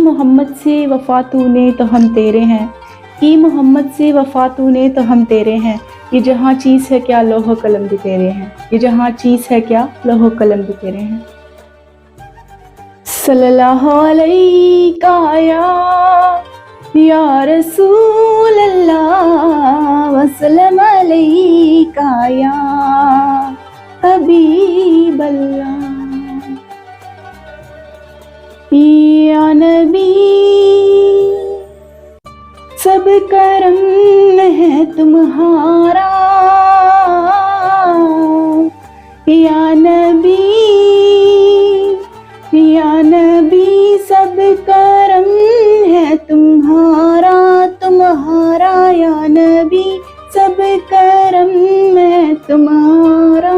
मोहम्मद से वफ़ा तूने तो हम तेरे हैं, की मोहम्मद से वफ़ा तूने तो हम तेरे हैं। ये जहाँ चीज़ है क्या लौह कलम भी तेरे हैं, ये जहाँ चीज़ है क्या लौह कलम भी तेरे हैं। सल्लल्लाहु अलैका या रसूल अल्लाह वसल्लम अलैका या हबीब अल्लाह। या नबी सब करम है तुम्हारा, या नबी सब करम है तुम्हारा, तुम्हारा या नबी सब करम है तुम्हारा।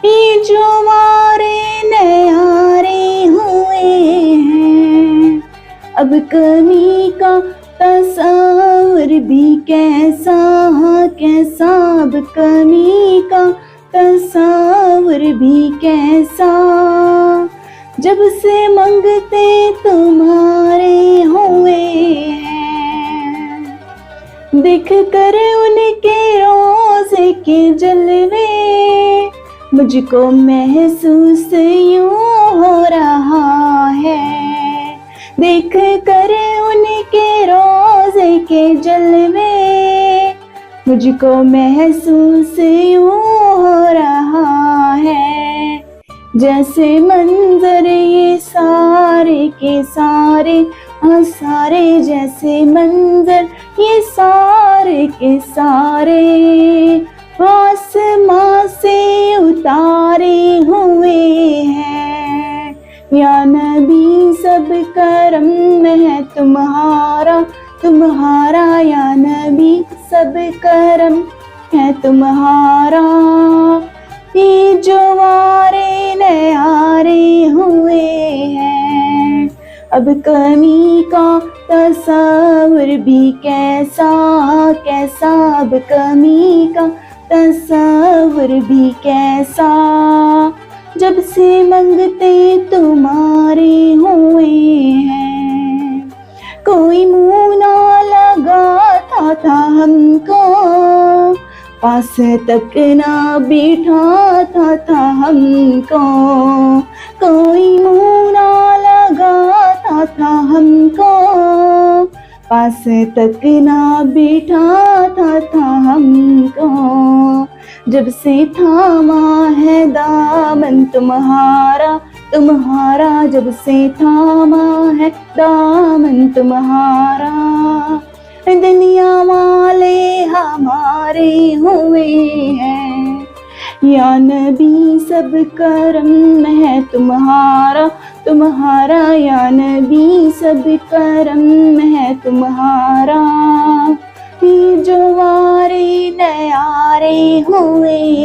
ये जो वारे नयारे हुए हैं, अब कमी का तस्वर भी कैसा कैसा, अब कमी का तस्वर भी कैसा। जब से मंगते तुम्हारे हुए हैं, देख कर उनके रोज़े के जलवे मुझको महसूस यूं हो रहा है। देख कर उनके रोज़े के जलवे मुझको महसूस यूं हो रहा है। जैसे मंजर ये सारे के सारे, हाँ सारे जैसे मंजर ये सारे के सारे आसमां से उतारे हुए हैं। या नबी सब करम है तुम्हारा, तुम्हारा या नबी सब करम है तुम्हारा। ये जो वारे नयारे हुए हैं, अब कमी का तस्वर भी कैसा कैसा, अब कमी का तस्वर भी कैसा। जब से मंगते तुम्हारे हुए हैं, कोई मुँह ना लगाता था हमको, पास तक ना बिठाता था हमको। कोई मुँह ना लगाता था हमको, पास तक ना बिठाता था हमको। जब से थामा है दामन तुम्हारा, तुम्हारा जब से थामा है दामन तुम्हारा। दुनिया वाले हमारे हुए हैं, या नबी सब करम है तुम्हारा, तुम्हारा या नबी सब करम है तुम्हारा।